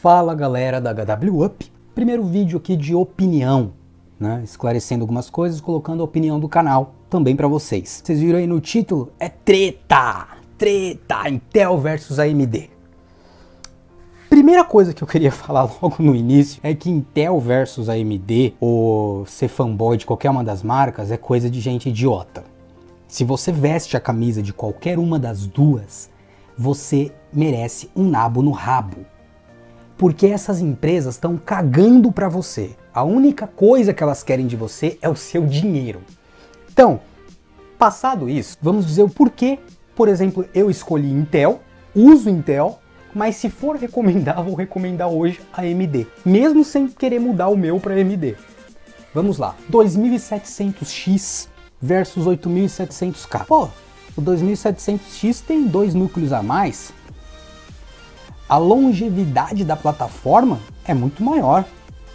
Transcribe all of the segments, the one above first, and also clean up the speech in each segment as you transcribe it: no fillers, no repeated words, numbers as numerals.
Fala galera da HW Up, primeiro vídeo aqui de opinião, né? Esclarecendo algumas coisas, colocando a opinião do canal também pra vocês. Vocês viram aí no título? É treta! Treta! Intel versus AMD. Primeira coisa que eu queria falar logo no início é que Intel versus AMD, ou ser fanboy de qualquer uma das marcas, é coisa de gente idiota. Se você veste a camisa de qualquer uma das duas, você merece um nabo no rabo. Porque essas empresas estão cagando pra você. A única coisa que elas querem de você é o seu dinheiro. Então, passado isso, vamos dizer o porquê. Por exemplo, eu escolhi Intel, uso Intel, mas se for recomendar, vou recomendar hoje a AMD. Mesmo sem querer mudar o meu para AMD. Vamos lá. 2700X versus 8700K. Pô, o 2700X tem 2 núcleos a mais. A longevidade da plataforma é muito maior.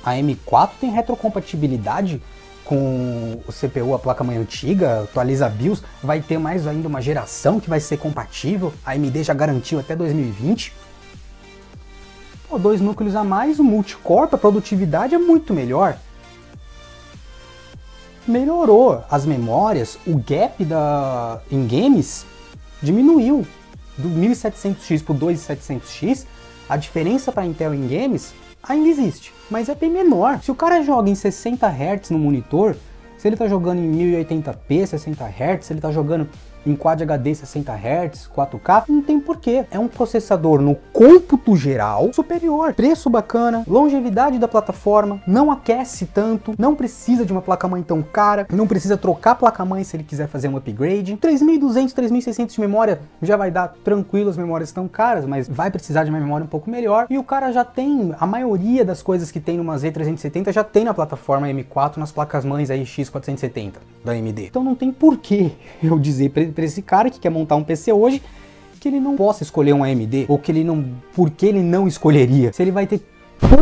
A M4 tem retrocompatibilidade com o CPU, a placa-mãe antiga, atualiza a BIOS, vai ter mais ainda uma geração que vai ser compatível. A AMD já garantiu até 2020. Pô, 2 núcleos a mais, o multicore, a produtividade é muito melhor. Melhorou as memórias, o gap em games diminuiu. Do 1700X para o 2700X, a diferença para Intel em games ainda existe, mas é bem menor. Se o cara joga em 60 Hz no monitor, se ele está jogando em 1080p 60 Hz, se ele está jogando em Quad HD 60 Hz, 4K, não tem porquê. É um processador no cômputo geral superior, preço bacana, longevidade da plataforma, não aquece tanto, não precisa de uma placa-mãe tão cara, não precisa trocar a placa-mãe se ele quiser fazer um upgrade. 3200, 3600 de memória já vai dar tranquilo, as memórias estão caras, mas vai precisar de uma memória um pouco melhor. E o cara já tem, a maioria das coisas que tem numa Z370 já tem na plataforma M4, nas placas-mães aí X470 da AMD. Então não tem porquê eu dizer para esse cara que quer montar um PC hoje que ele não possa escolher um AMD, ou que ele não, porque ele não escolheria. Se ele vai ter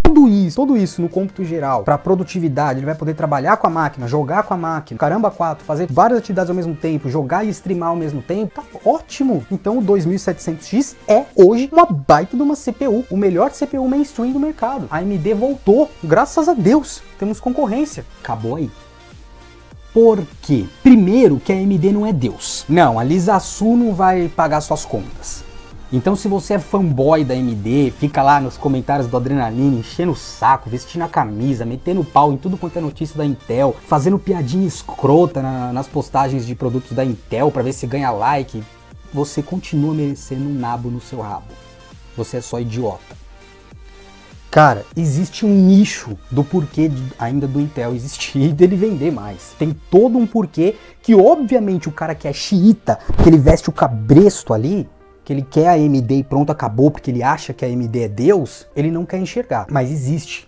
tudo isso no cômputo geral, para produtividade, ele vai poder trabalhar com a máquina, jogar com a máquina, caramba 4, fazer várias atividades ao mesmo tempo, jogar e streamar ao mesmo tempo, tá ótimo. Então o 2700X é hoje uma baita de uma CPU, o melhor CPU mainstream do mercado. A AMD voltou, graças a Deus, temos concorrência. Acabou aí. Por quê? Primeiro que a AMD não é Deus. Não, a Lisasu não vai pagar suas contas. Então se você é fanboy da AMD, fica lá nos comentários do Adrenalina, enchendo o saco, vestindo a camisa, metendo pau em tudo quanto é notícia da Intel, fazendo piadinha escrota nas postagens de produtos da Intel pra ver se ganha like, você continua merecendo um nabo no seu rabo. Você é só idiota. Cara, existe um nicho do porquê ainda do Intel existir e dele vender mais. Tem todo um porquê que, obviamente, o cara que é xiita, que ele veste o cabresto ali, que ele quer a AMD e pronto, acabou, porque ele acha que a AMD é Deus, ele não quer enxergar. Mas existe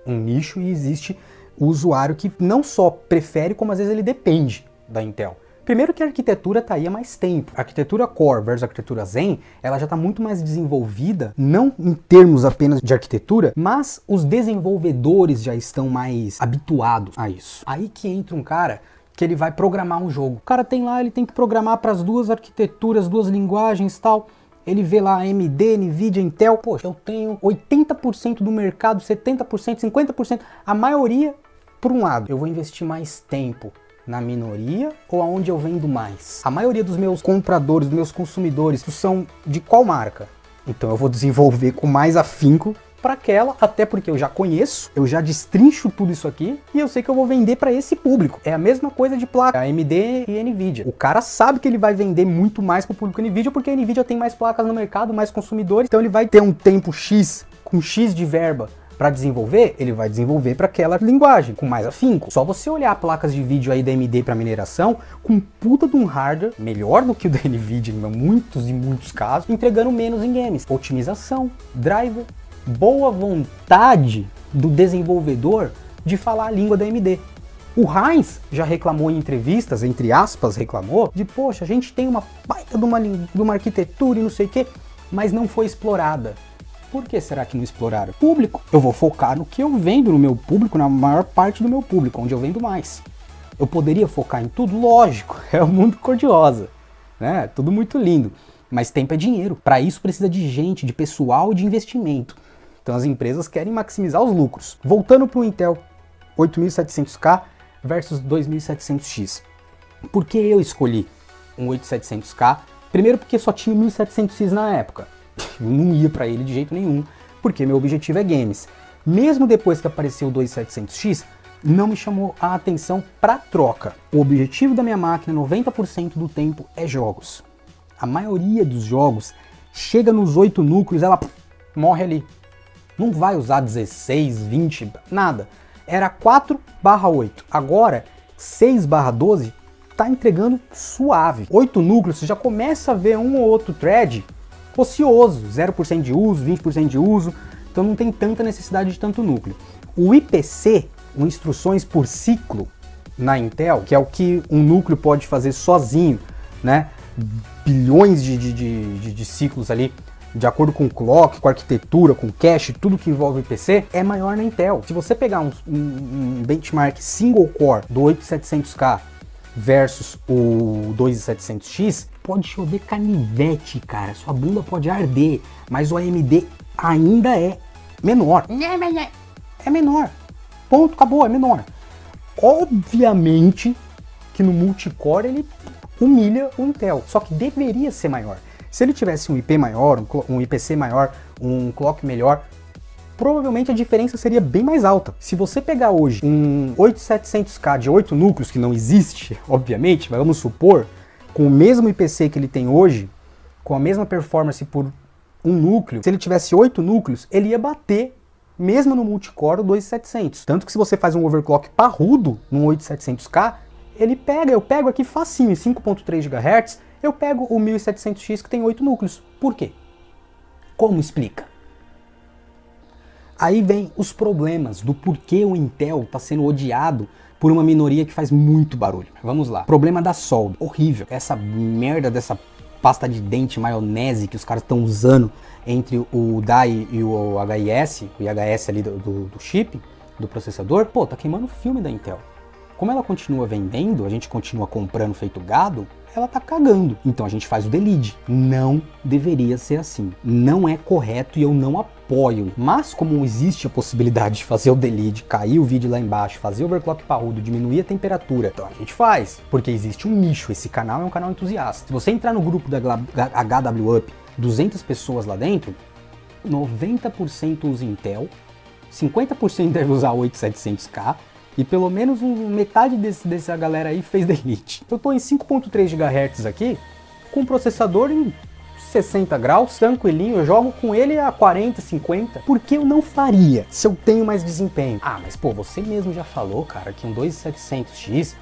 um nicho e existe o usuário que não só prefere, como às vezes ele depende da Intel. Primeiro que a arquitetura tá aí há mais tempo. A arquitetura Core versus a arquitetura Zen, ela já está muito mais desenvolvida, não em termos apenas de arquitetura, mas os desenvolvedores já estão mais habituados a isso. Aí que entra um cara que ele vai programar um jogo. O cara tem lá, ele tem que programar para as duas arquiteturas, duas linguagens e tal. Ele vê lá AMD, Nvidia, Intel. Poxa, eu tenho 80% do mercado, 70%, 50%, a maioria por um lado. Eu vou investir mais tempo na minoria ou aonde eu vendo mais? A maioria dos meus compradores, dos meus consumidores, são de qual marca? Então eu vou desenvolver com mais afinco para aquela, até porque eu já conheço, eu já destrincho tudo isso aqui e eu sei que eu vou vender para esse público. É a mesma coisa de placa, AMD e Nvidia. O cara sabe que ele vai vender muito mais para o público Nvidia porque a Nvidia tem mais placas no mercado, mais consumidores, então ele vai ter um tempo X com X de verba para desenvolver, ele vai desenvolver para aquela linguagem, com mais afinco. Só você olhar placas de vídeo aí da AMD para mineração, com puta de um hardware, melhor do que o da Nvidia em muitos e muitos casos, entregando menos em games. Otimização, driver, boa vontade do desenvolvedor de falar a língua da AMD. O Heinz já reclamou em entrevistas, entre aspas, reclamou, de poxa, a gente tem uma baita de uma arquitetura e não sei o que, mas não foi explorada. Por que será que não exploraram? Público. Eu vou focar no que eu vendo no meu público, na maior parte do meu público, onde eu vendo mais. Eu poderia focar em tudo? Lógico, é o mundo cor-de-rosa, né? Tudo muito lindo. Mas tempo é dinheiro. Para isso precisa de gente, de pessoal e de investimento. Então as empresas querem maximizar os lucros. Voltando para o Intel 8700K versus 2700X. Por que eu escolhi um 8700K? Primeiro porque só tinha o 1700X na época. Eu não ia para ele de jeito nenhum, porque meu objetivo é games. Mesmo depois que apareceu o 2700X, não me chamou a atenção para troca. O objetivo da minha máquina, 90% do tempo, é jogos. A maioria dos jogos chega nos 8 núcleos, ela morre ali. Não vai usar 16, 20, nada. Era 4/8. Agora, 6/12 tá entregando suave. 8 núcleos, você já começa a ver um ou outro thread ocioso, 0% de uso, 20% de uso, então não tem tanta necessidade de tanto núcleo. O IPC, o Instruções por Ciclo, na Intel, que é o que um núcleo pode fazer sozinho, né? Bilhões de ciclos ali, de acordo com o clock, com a arquitetura, com o cache, tudo que envolve o IPC, é maior na Intel. Se você pegar um benchmark single core do 8700K versus o 2700X, pode chover canivete, cara. Sua bunda pode arder, mas o AMD ainda é menor. É menor. Ponto, acabou, é menor. Obviamente que no multicore ele humilha o Intel, só que deveria ser maior. Se ele tivesse um IP maior, um IPC maior, um clock melhor, provavelmente a diferença seria bem mais alta. Se você pegar hoje um 8700K de 8 núcleos, que não existe, obviamente, mas vamos supor, com o mesmo IPC que ele tem hoje, com a mesma performance por um núcleo, se ele tivesse 8 núcleos, ele ia bater mesmo no multicore o 2700. Tanto que se você faz um overclock parrudo no 8700K, ele pega, eu pego aqui facinho, em 5.3 GHz, eu pego o 1700X que tem 8 núcleos. Por quê? Como explica? Aí vem os problemas do porquê o Intel está sendo odiado por uma minoria que faz muito barulho. Vamos lá. Problema da solda. Horrível. Essa merda dessa pasta de dente maionese que os caras estão usando entre o DAI e o IHS ali do chip, do processador, pô, tá queimando o filme da Intel. Como ela continua vendendo, a gente continua comprando feito gado, ela tá cagando. Então a gente faz o delete. Não deveria ser assim. Não é correto e eu não apoio. Mas como existe a possibilidade de fazer o delete, cair o vídeo lá embaixo, fazer o overclock parrudo, diminuir a temperatura, então a gente faz. Porque existe um nicho. Esse canal é um canal entusiasta. Se você entrar no grupo da HW Up, 200 pessoas lá dentro, 90% usa Intel, 50% deve usar 8700K, e pelo menos metade dessa galera aí fez delete. Eu tô em 5.3 GHz aqui, com o processador em 60 graus, tranquilinho, eu jogo com ele a 40, 50. Por que eu não faria se eu tenho mais desempenho? Ah, mas pô, você mesmo já falou, cara, que um 2700X,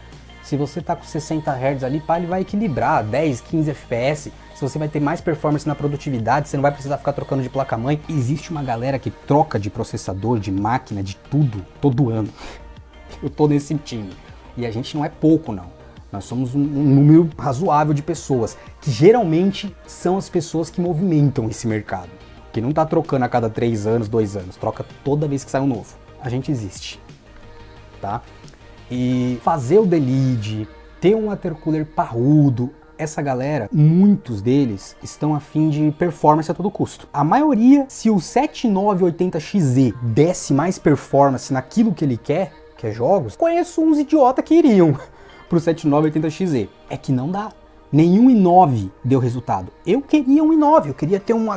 se você tá com 60 Hz ali, pá, ele vai equilibrar 10, 15 FPS. Se você vai ter mais performance na produtividade, você não vai precisar ficar trocando de placa-mãe. Existe uma galera que troca de processador, de máquina, de tudo, todo ano. Eu tô nesse time. E a gente não é pouco, não. Nós somos um número razoável de pessoas, que geralmente são as pessoas que movimentam esse mercado. Que não tá trocando a cada 3 anos, 2 anos. Troca toda vez que sai um novo. A gente existe. Tá? E fazer o delete, ter um watercooler parrudo, essa galera, muitos deles estão a fim de performance a todo custo. A maioria, se o 7980XZ desse mais performance naquilo que ele quer, que é jogos, conheço uns idiotas que iriam pro 7980XZ. É que não dá. Nenhum i9 deu resultado. Eu queria um i9, eu queria ter um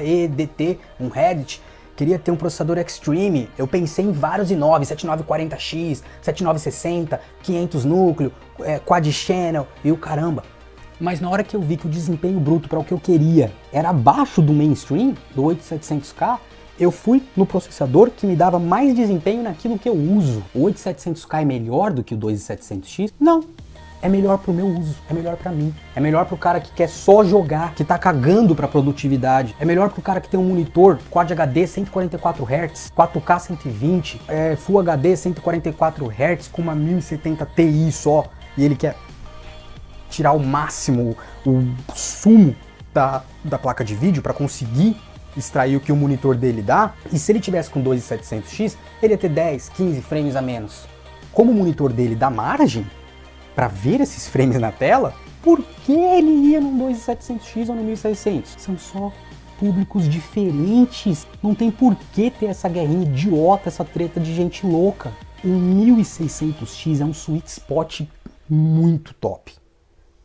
HEDT, um Reddit, queria ter um processador Extreme. Eu pensei em vários i9, 7940X, 7960, 500 núcleo, quad channel e o caramba. Mas na hora que eu vi que o desempenho bruto para o que eu queria era abaixo do mainstream, do 8700K, eu fui no processador que me dava mais desempenho naquilo que eu uso. O 8700K é melhor do que o 2700X? Não. É melhor pro meu uso, é melhor pra mim. É melhor pro cara que quer só jogar, que tá cagando pra produtividade. É melhor pro cara que tem um monitor Quad HD 144 Hz, 4K 120, Full HD 144 Hz com uma 1070 Ti só. E ele quer tirar o máximo, o sumo da placa de vídeo pra conseguir extrair o que o monitor dele dá. E se ele tivesse com 2700X, ele ia ter 10, 15 frames a menos. Como o monitor dele dá margem para ver esses frames na tela, por que ele ia num 2700X ou no 1600? São só públicos diferentes. Não tem por que ter essa guerrinha idiota, essa treta de gente louca. O 1600X é um sweet spot muito top.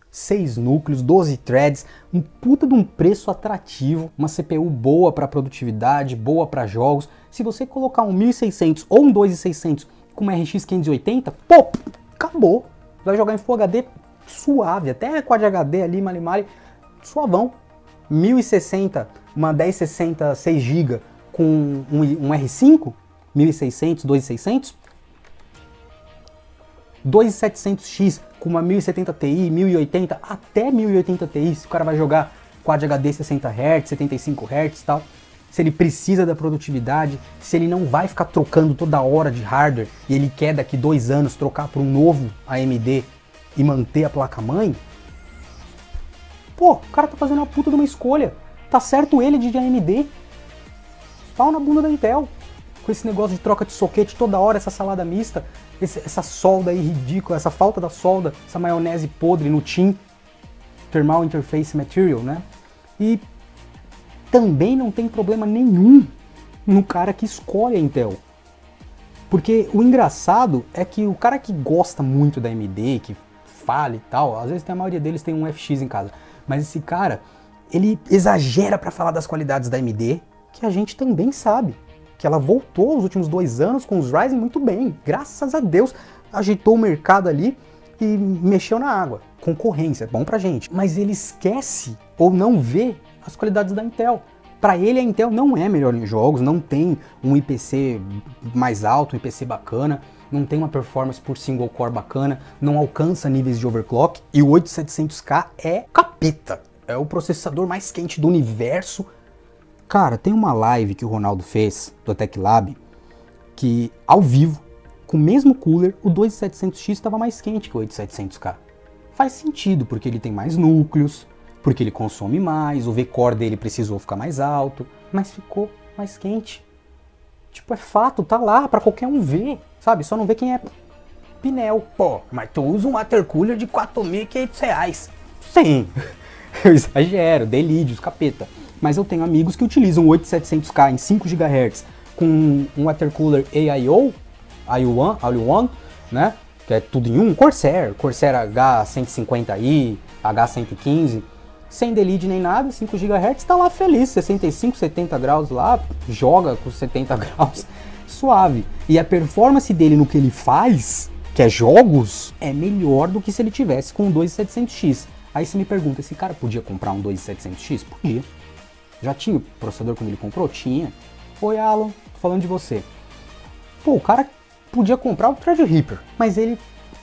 6 núcleos, 12 threads, um puta de um preço atrativo, uma CPU boa para produtividade, boa para jogos. Se você colocar um 1600 ou um 2600 com uma RX 580, pô, acabou. Vai jogar em Full HD suave, até Quad HD ali, mali, suavão. 1060, uma 1060 6GB com um R5, 1600, 2600. 2700X com uma 1070 Ti, 1080, até 1080 Ti, se o cara vai jogar Quad HD 60 Hz, 75 Hz e tal, se ele precisa da produtividade, se ele não vai ficar trocando toda hora de hardware e ele quer daqui 2 anos trocar por um novo AMD e manter a placa-mãe, pô, o cara tá fazendo uma puta de uma escolha. Tá certo ele de AMD. Pau na bunda da Intel. Com esse negócio de troca de soquete toda hora, essa salada mista, essa solda aí ridícula, essa falta da solda, essa maionese podre no TIM, Thermal Interface Material, né? E também não tem problema nenhum no cara que escolhe a Intel. Porque o engraçado é que o cara que gosta muito da AMD, que fala e tal, às vezes a maioria deles tem um FX em casa, mas esse cara, ele exagera para falar das qualidades da AMD, que a gente também sabe. Que ela voltou nos últimos 2 anos com os Ryzen muito bem, graças a Deus, agitou o mercado ali e mexeu na água. Concorrência, é bom pra gente. Mas ele esquece ou não vê as qualidades da Intel. Para ele a Intel não é melhor em jogos, não tem um IPC mais alto, um IPC bacana, não tem uma performance por single core bacana, não alcança níveis de overclock, e o 8700K é capeta. É o processador mais quente do universo. Cara, tem uma live que o Ronaldo fez do Tech Lab, que ao vivo, com o mesmo cooler, o 2700X estava mais quente que o 8700K. Faz sentido, porque ele tem mais núcleos, porque ele consome mais, o V-Core dele precisou ficar mais alto, mas ficou mais quente. Tipo, é fato, tá lá pra qualquer um ver, sabe? Só não vê quem é Pinel. Pô, mas tu usa um watercooler de R$4.500. Sim, eu exagero, delírios, capeta. Mas eu tenho amigos que utilizam o 8700K em 5 GHz com um watercooler AIO, All-in-One, né? Que é tudo em um, Corsair H150i, H115, sem delete nem nada, 5 GHz, tá lá feliz, 65, 70 graus lá, joga com 70 graus, suave. E a performance dele no que ele faz, que é jogos, é melhor do que se ele tivesse com o 2700X. Aí você me pergunta, esse cara podia comprar um 2700X? Podia. Já tinha o processador quando ele comprou? Tinha. Oi, Alan, tô falando de você. Pô, o cara podia comprar o Threadripper, mas ele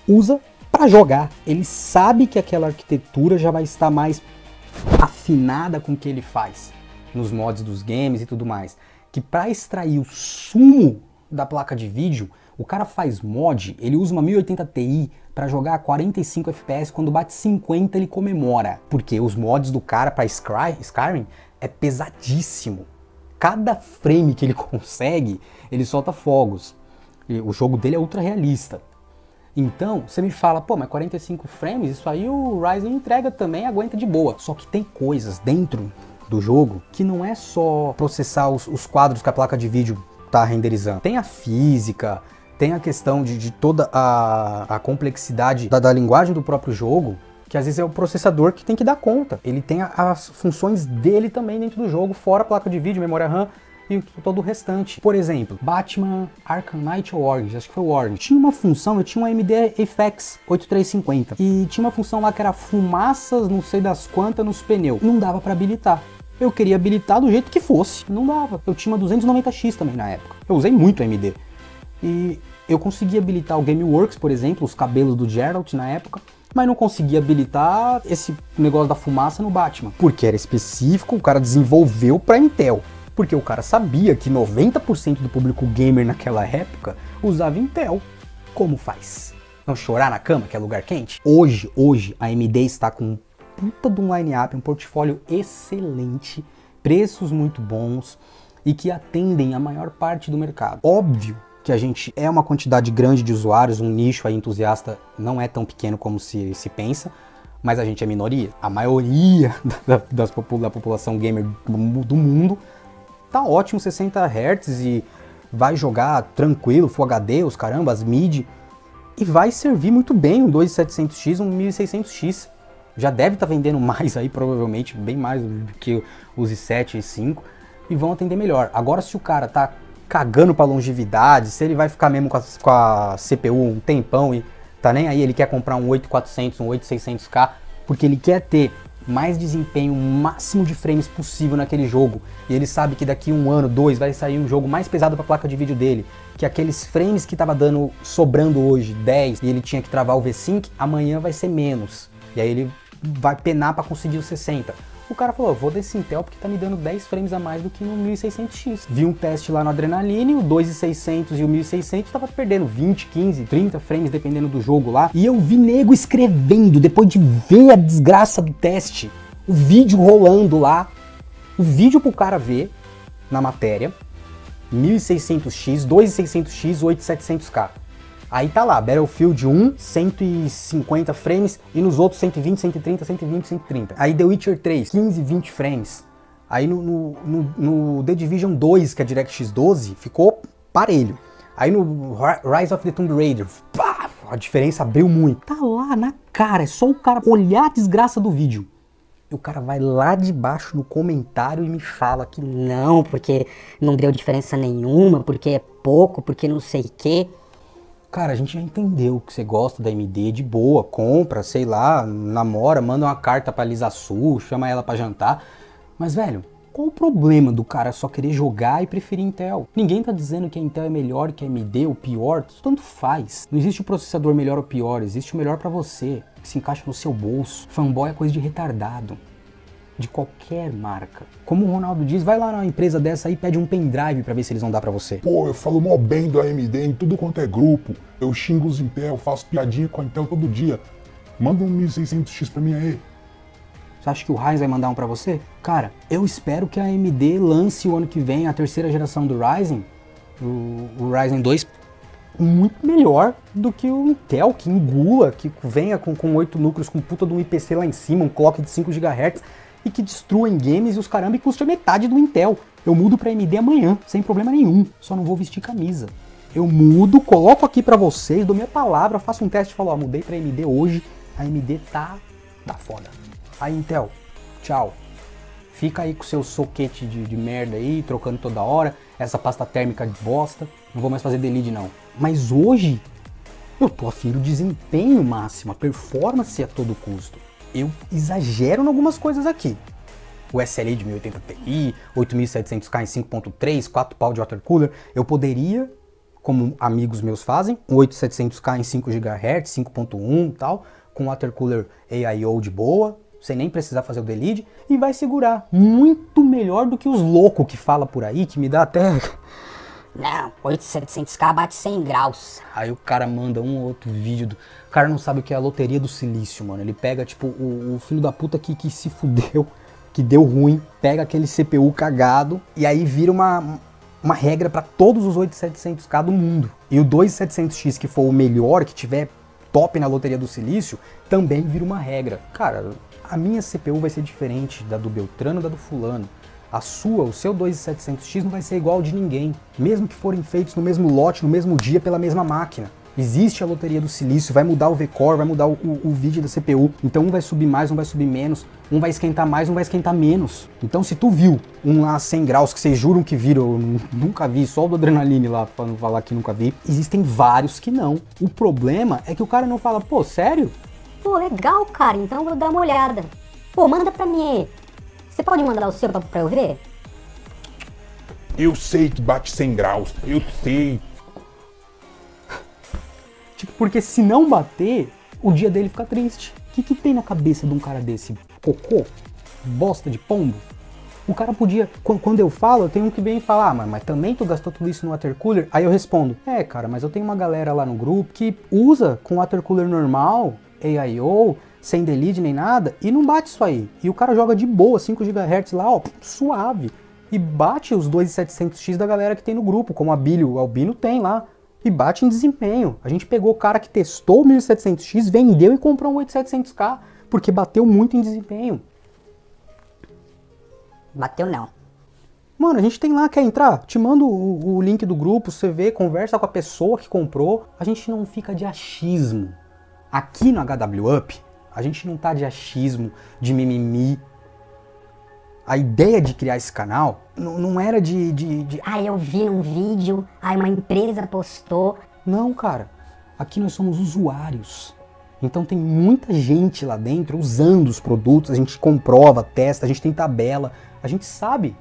usa para jogar. Ele sabe que aquela arquitetura já vai estar mais afinada com o que ele faz nos mods dos games e tudo mais. Que para extrair o sumo da placa de vídeo, o cara faz mod, ele usa uma 1080 Ti para jogar a 45 FPS, quando bate 50 ele comemora. Porque os mods do cara para Skyrim é pesadíssimo. Cada frame que ele consegue, ele solta fogos. E o jogo dele é ultra realista. Então, você me fala, pô, mas 45 frames, isso aí o Ryzen entrega também, aguenta de boa. Só que tem coisas dentro do jogo que não é só processar os quadros que a placa de vídeo tá renderizando. Tem a física, tem a questão de toda a complexidade da linguagem do próprio jogo, que às vezes é o processador que tem que dar conta. Ele tem as funções dele também dentro do jogo, fora a placa de vídeo, memória RAM e todo o restante. Por exemplo, Batman Arkham Knight ou Origins, acho que foi o Origins, tinha uma função, eu tinha um AMD FX 8350 e tinha uma função lá que era fumaças, não sei das quantas, nos pneus. Não dava para habilitar. Eu queria habilitar do jeito que fosse, não dava. Eu tinha uma 290X também na época. Eu usei muito AMD. E eu consegui habilitar o GameWorks, por exemplo, os cabelos do Geralt na época, mas não conseguia habilitar esse negócio da fumaça no Batman, porque era específico, o cara desenvolveu para Intel, porque o cara sabia que 90% do público gamer naquela época usava Intel. Como faz? Não chorar na cama, que é lugar quente? Hoje a AMD está com um puta de um line-up, um portfólio excelente, preços muito bons e que atendem a maior parte do mercado. Óbvio que a gente é uma quantidade grande de usuários, um nicho aí entusiasta não é tão pequeno como se pensa, Mas a gente é minoria. A maioria da população gamer do mundo tá ótimo 60 Hz e vai jogar tranquilo, Full HD, os caramba, as mid, e vai servir muito bem um 2700X, um 1600X. Já deve estar vendendo mais aí, provavelmente, bem mais do que os i7 e i5, e vão atender melhor. Agora, se o cara tá cagando pra longevidade, se ele vai ficar mesmo com a CPU um tempão e tá nem aí, ele quer comprar um 8400, um 8600K, porque ele quer ter mais desempenho, o máximo de frames possível naquele jogo, e ele sabe que daqui um ano, dois, vai sair um jogo mais pesado para a placa de vídeo dele, que aqueles frames que tava dando, sobrando hoje, 10, e ele tinha que travar o V-Sync, amanhã vai ser menos, e aí ele vai penar para conseguir os 60. O cara falou, vou desse Intel porque tá me dando 10 frames a mais do que no 1600X. Vi um teste lá no Adrenaline, o 2600 e o 1600 tava perdendo 20, 15, 30 frames dependendo do jogo lá. E eu vi nego escrevendo, depois de ver a desgraça do teste, o vídeo rolando lá, o vídeo pro cara ver na matéria, 1600X, 2600X, 8700K. Aí tá lá, Battlefield 1, 150 frames, e nos outros 120, 130, 120, 130. Aí The Witcher 3, 15, 20 frames. Aí no The Division 2, que é DirectX 12, ficou parelho. Aí no Rise of the Tomb Raider, pá, a diferença abriu muito. Tá lá na cara, é só o cara olhar a desgraça do vídeo. E o cara vai lá de baixo no comentário e me fala que não, porque não deu diferença nenhuma, porque é pouco, porque não sei o quê. Cara, a gente já entendeu que você gosta da AMD, de boa, compra, sei lá, namora, manda uma carta pra Lisa Su, chama ela pra jantar. Mas, velho, qual o problema do cara só querer jogar e preferir Intel? Ninguém tá dizendo que a Intel é melhor que a AMD ou pior, tanto faz. Não existe o processador melhor ou pior, existe o melhor pra você, que se encaixa no seu bolso. Fanboy é coisa de retardado. De qualquer marca. Como o Ronaldo diz, vai lá na empresa dessa aí e pede um pendrive pra ver se eles vão dar pra você. Pô, eu falo mó bem do AMD em tudo quanto é grupo. Eu xingo os Intel, faço piadinha com a Intel todo dia. Manda um 1600X pra mim aí. Você acha que o Ryzen vai mandar um pra você? Cara, eu espero que a AMD lance o ano que vem a terceira geração do Ryzen, o Ryzen 2, muito melhor do que o Intel, que engula, que venha com 8 núcleos, com puta de um IPC lá em cima, um clock de 5 GHz, e que destrua em games e os caramba e custa metade do Intel. Eu mudo pra AMD amanhã, sem problema nenhum, só não vou vestir camisa. Eu mudo, coloco aqui pra vocês, dou minha palavra, faço um teste e falo, ó, mudei pra AMD hoje, a AMD tá foda. Aí Intel, tchau. Fica aí com seu soquete de merda aí, trocando toda hora, essa pasta térmica de bosta, não vou mais fazer delete não. Mas hoje, eu tô afim do desempenho máximo, a performance a todo custo. Eu exagero em algumas coisas aqui. O SLI de 1080 Ti, 8700K em 5.3, 4 pau de water cooler, eu poderia, como amigos meus fazem, um 8700K em 5 GHz, 5.1 e tal, com water cooler AIO de boa, sem nem precisar fazer o delete, e vai segurar muito melhor do que os loucos que fala por aí, que me dá até... Não, 8700K bate 100 graus. Aí o cara manda um ou outro vídeo, o cara não sabe o que é a loteria do silício, mano. Ele pega, tipo, o filho da puta que se fudeu, que deu ruim, pega aquele CPU cagado e aí vira uma regra pra todos os 8700K do mundo. E o 2700X, que for o melhor, que tiver top na loteria do silício, também vira uma regra. Cara, a minha CPU vai ser diferente da do Beltrano, da do fulano. A sua, o seu 2700X não vai ser igual ao de ninguém, mesmo que forem feitos no mesmo lote, no mesmo dia, pela mesma máquina. Existe a loteria do silício, vai mudar o V-Core, vai mudar o vídeo da CPU, então um vai subir mais, um vai subir menos, um vai esquentar mais, um vai esquentar menos. Então se tu viu um lá a 100 graus, que vocês juram que viram, eu nunca vi, só o do Adrenaline lá, pra não falar que nunca vi, existem vários que não. O problema é que o cara não fala, pô, sério? Pô, legal, cara, então eu vou dar uma olhada. Pô, manda pra mim aí. Você pode mandar o seu pra eu ver? Eu sei que bate 100 graus, eu sei. Tipo, porque se não bater, o dia dele fica triste. O que tem na cabeça de um cara desse? Cocô? Bosta de pombo? O cara podia... Quando eu falo, eu tenho um que vem e fala, ah, mas também tu gastou tudo isso no water cooler? Aí eu respondo, cara, mas eu tenho uma galera lá no grupo que usa com water cooler normal, AIO, sem delete nem nada, e não bate isso aí. E o cara joga de boa, 5 GHz lá, ó, suave. E bate os 2700X da galera que tem no grupo, como a Billy, o Albino tem lá. E bate em desempenho. A gente pegou o cara que testou o 1700X, vendeu e comprou um 8700K. porque bateu muito em desempenho. Bateu não. Mano, a gente tem lá, quer entrar? Te mando o link do grupo, você vê, conversa com a pessoa que comprou. A gente não fica de achismo. Aqui no HW Up, a gente não tá de achismo, de mimimi. A ideia de criar esse canal não era Eu vi num vídeo, uma empresa postou. Não, cara. Aqui nós somos usuários. Então tem muita gente lá dentro usando os produtos, a gente comprova, testa, a gente tem tabela, a gente sabe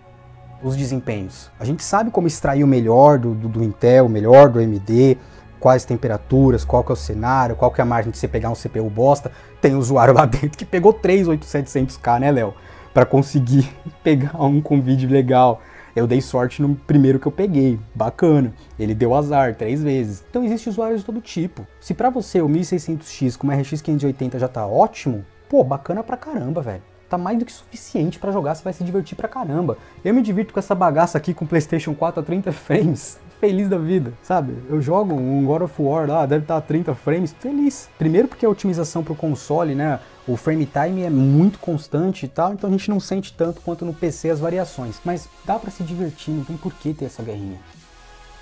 os desempenhos. A gente sabe como extrair o melhor do Intel, o melhor do AMD, quais temperaturas, qual que é o cenário, qual que é a margem de você pegar um CPU bosta. Tem usuário lá dentro que pegou 3 8700K, né, Léo? Pra conseguir pegar um com vídeo legal. Eu dei sorte no primeiro que eu peguei, bacana. Ele deu azar 3 vezes. Então existe usuários de todo tipo. Se pra você o 1600X com uma RX 580 já tá ótimo, pô, bacana pra caramba, velho. Tá mais do que suficiente pra jogar, você vai se divertir pra caramba. Eu me divirto com essa bagaça aqui com PlayStation 4 a 30 frames, feliz da vida, sabe? Eu jogo um God of War lá, deve estar a 30 frames, feliz. Primeiro porque a otimização pro console, né, o frame time é muito constante e tal, então a gente não sente tanto quanto no PC as variações. Mas dá pra se divertir, não tem por que ter essa guerrinha.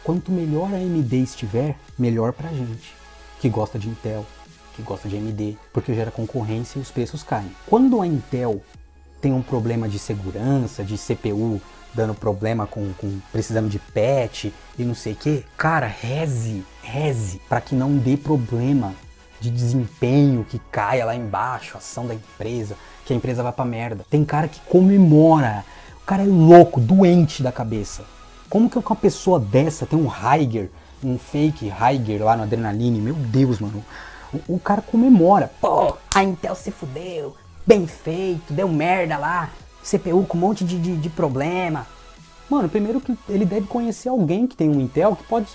Quanto melhor a AMD estiver, melhor pra gente, que gosta de Intel, que gosta de AMD, porque gera concorrência e os preços caem. Quando a Intel tem um problema de segurança, de CPU dando problema precisando de patch e não sei o que, cara, reze para que não dê problema de desempenho, que caia lá embaixo, a ação da empresa, que a empresa vá pra merda. Tem cara que comemora, o cara é louco, doente da cabeça. Como que uma pessoa dessa tem um Haiger, um fake Haiger lá no Adrenaline? Meu Deus, mano. O cara comemora. Pô, a Intel se fudeu, bem feito, deu merda lá, CPU com um monte de problema. Mano, primeiro que ele deve conhecer alguém que tem um Intel que pode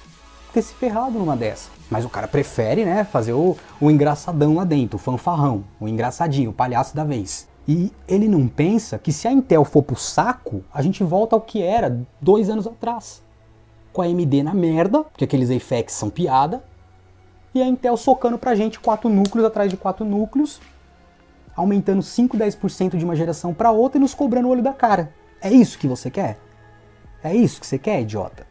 ter se ferrado numa dessa. Mas o cara prefere, né, fazer o engraçadão lá dentro, o fanfarrão, o engraçadinho, o palhaço da vez. E ele não pensa que se a Intel for pro saco, a gente volta ao que era 2 anos atrás. Com a AMD na merda, porque aqueles AFX são piada, e a Intel socando pra gente 4 núcleos atrás de 4 núcleos, aumentando 5, 10% de uma geração pra outra e nos cobrando o olho da cara. É isso que você quer? É isso que você quer, idiota?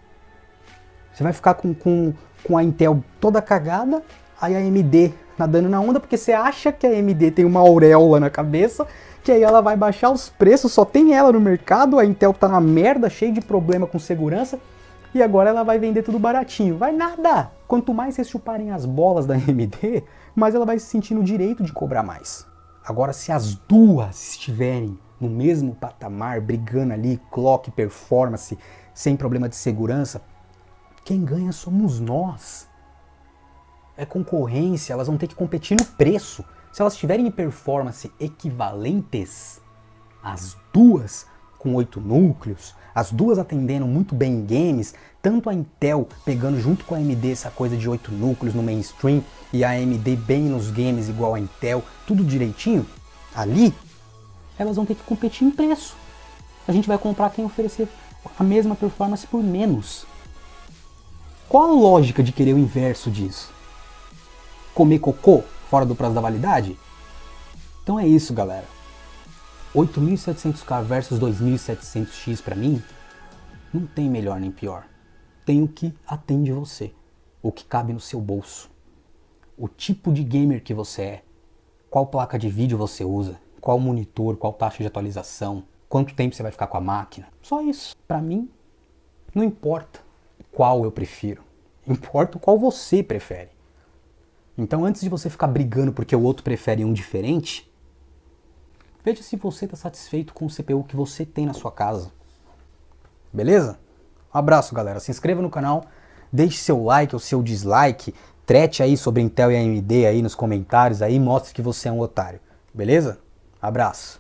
Você vai ficar com a Intel toda cagada, aí a AMD nadando na onda, porque você acha que a AMD tem uma auréola na cabeça, que aí ela vai baixar os preços, só tem ela no mercado, a Intel tá na merda, cheio de problema com segurança, e agora ela vai vender tudo baratinho. Vai nada! Quanto mais vocês chuparem as bolas da AMD, mais ela vai se sentir no direito de cobrar mais. Agora, se as duas estiverem no mesmo patamar, brigando ali, clock, performance, sem problema de segurança, quem ganha somos nós. É concorrência, elas vão ter que competir no preço. Se elas tiverem performance equivalentes, as duas com 8 núcleos, as duas atendendo muito bem em games, tanto a Intel pegando junto com a AMD essa coisa de 8 núcleos no mainstream e a AMD bem nos games igual a Intel, tudo direitinho, ali, elas vão ter que competir em preço. A gente vai comprar quem oferecer a mesma performance por menos. Qual a lógica de querer o inverso disso? Comer cocô fora do prazo da validade? Então é isso, galera. 8700K versus 2700X pra mim, não tem melhor nem pior. Tem o que atende você, o que cabe no seu bolso, o tipo de gamer que você é, qual placa de vídeo você usa, qual monitor, qual taxa de atualização, quanto tempo você vai ficar com a máquina. Só isso. Pra mim, não importa qual eu prefiro, importa qual você prefere. Então antes de você ficar brigando porque o outro prefere um diferente, veja se você está satisfeito com o CPU que você tem na sua casa. Beleza? Um abraço, galera. Se inscreva no canal, deixe seu like ou seu dislike, trete aí sobre Intel e AMD aí nos comentários aí, mostre que você é um otário. Beleza? Abraço.